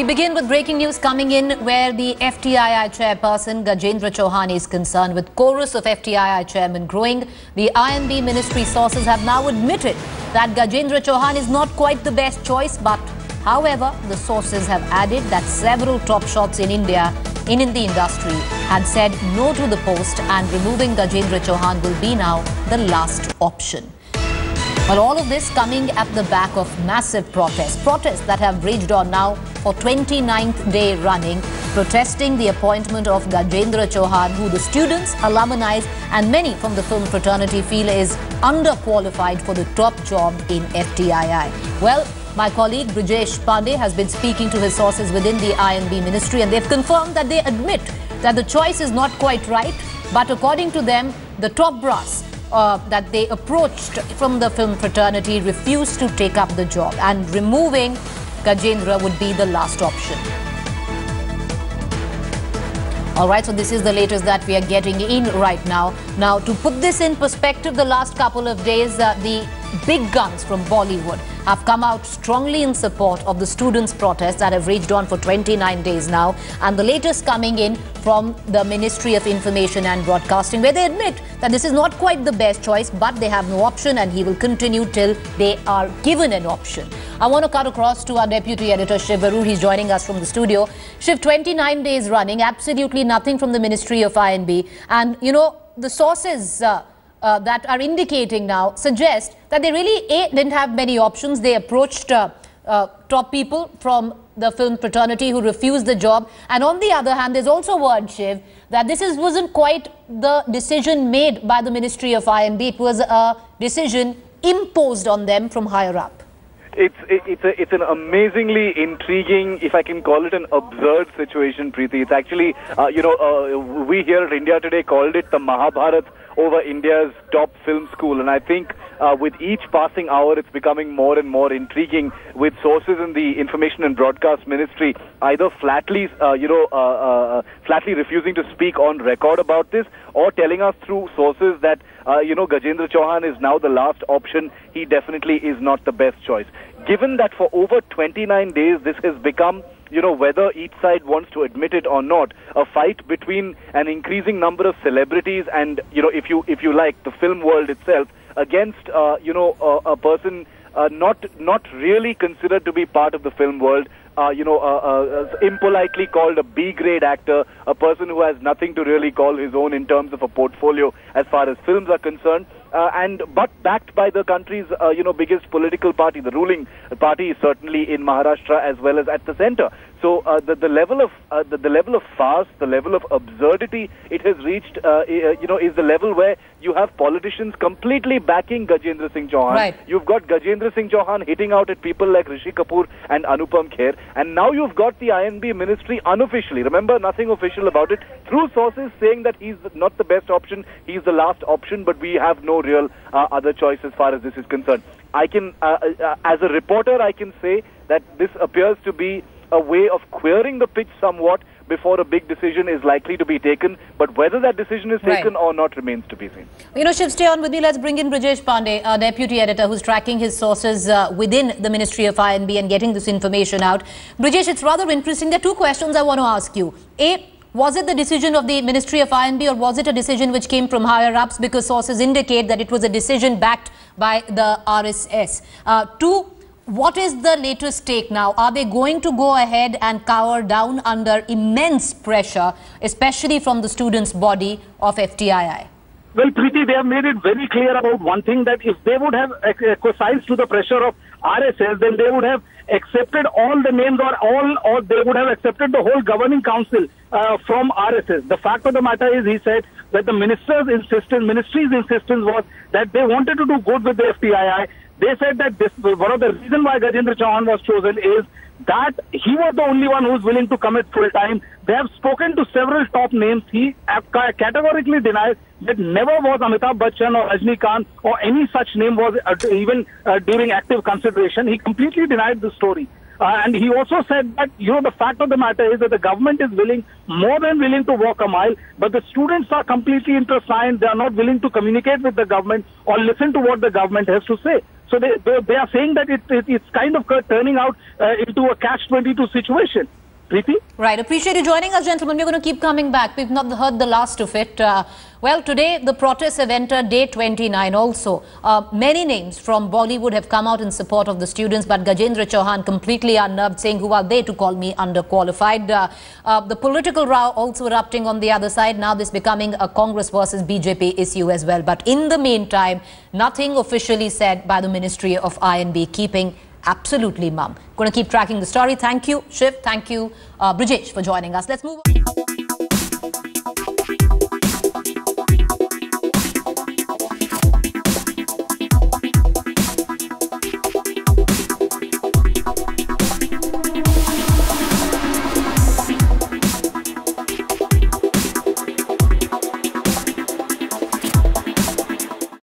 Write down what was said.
We begin with breaking news coming in where the FTII chairperson Gajendra Chauhan is concerned with chorus of FTII chairmen growing. The I&B Ministry sources have now admitted that Gajendra Chauhan is not quite the best choice, but however, the sources have added that several top shots in India in the industry had said no to the post and removing Gajendra Chauhan will be now the last option. Well, all of this coming at the back of massive protests that have raged on now for 29th day running, protesting the appointment of Gajendra Chauhan, who the students, alumni and many from the film fraternity feel is underqualified for the top job in FTII. Well, my colleague Brijesh Pandey has been speaking to his sources within the I&B Ministry, and they've confirmed that they admit that the choice is not quite right, but according to them, the top brass that they approached from the film fraternity refused to take up the job, and removing Gajendra would be the last option. All right, so this is the latest that we are getting in right now. Now, to put this in perspective, the last couple of days, the big guns from Bollywood have come out strongly in support of the students' protests that have raged on for 29 days now. And the latest coming in from the Ministry of Information and Broadcasting, where they admit that this is not quite the best choice, but they have no option and he will continue till they are given an option. I want to cut across to our Deputy Editor, Shiv Varur. He's joining us from the studio. Shiv, 29 days running, absolutely nothing from the Ministry of I&B. And, you know, the sources that are indicating now suggest that they really didn't have many options. They approached top people from the film fraternity who refused the job. And on the other hand, there's also word, Shiv, that this wasn't quite the decision made by the Ministry of I&B. It was a decision imposed on them from higher up. It's an amazingly intriguing, if I can call it an absurd situation, Preeti. It's actually, we here at India Today called it the Mahabharat over India's top film school. And I think with each passing hour, it's becoming more and more intriguing, with sources in the Information and Broadcast Ministry either flatly refusing to speak on record about this, or telling us through sources that, Gajendra Chauhan is now the last option. He definitely is not the best choice. Given that for over 29 days, this has become, whether each side wants to admit it or not, a fight between an increasing number of celebrities and, if you like, the film world itself, against, a person not really considered to be part of the film world, impolitely called a B-grade actor, a person who has nothing to really call his own in terms of a portfolio as far as films are concerned, but backed by the country's biggest political party. The ruling party is certainly in Maharashtra as well as at the center. So the level of farce, the level of absurdity it has reached, is the level where you have politicians completely backing Gajendra Singh Chauhan. Right. You've got Gajendra Singh Chauhan hitting out at people like Rishi Kapoor and Anupam Kher, and now you've got the I&B Ministry unofficially, remember, nothing official about it, through sources saying that he's not the best option, he's the last option, but we have no real other choice as far as this is concerned. I can, as a reporter, I can say that this appears to be a way of queering the pitch somewhat before a big decision is likely to be taken. But whether that decision is taken or not remains to be seen. Shiv, stay on with me. Let's bring in Brijesh Pandey, our Deputy Editor, who's tracking his sources within the Ministry of I&B and getting this information out. Brijesh, it's rather interesting. There are two questions I want to ask you. A, was it the decision of the Ministry of I&B, or was it a decision which came from higher ups, because sources indicate that it was a decision backed by the RSS? Two, what is the latest take now? Are they going to go ahead and cower down under immense pressure, especially from the students' body of FTII? Well, Preeti, they have made it very clear about one thing, that if they would have acquiesced to the pressure of RSS, then they would have accepted all the names, or they would have accepted the whole governing council from RSS. The fact of the matter is, he said that the ministry's insistence was that they wanted to do good with the FTII. They said that one of the reasons why Gajendra Chauhan was chosen is that he was the only one who was willing to commit full time. They have spoken to several top names. He categorically denies that never was Amitabh Bachchan or Rajnikant or any such name was even during active consideration. He completely denied the story. And he also said that, the fact of the matter is that the government is more than willing to walk a mile, but the students are completely intertwined. They are not willing to communicate with the government or listen to what the government has to say. So they are saying that it's kind of turning out into a catch-22 situation. Preeti? Right. Appreciate you joining us, gentlemen. We're going to keep coming back. We've not heard the last of it. Well, today the protests have entered day 29 also. Many names from Bollywood have come out in support of the students, but Gajendra Chauhan completely unnerved, saying, who are they to call me underqualified? The political row also erupting on the other side. Now this becoming a Congress versus BJP issue as well. But in the meantime, nothing officially said by the Ministry of I&B, keeping absolutely mum. Going to keep tracking the story. Thank you, Shiv. Thank you, Brijesh, for joining us. Let's move on.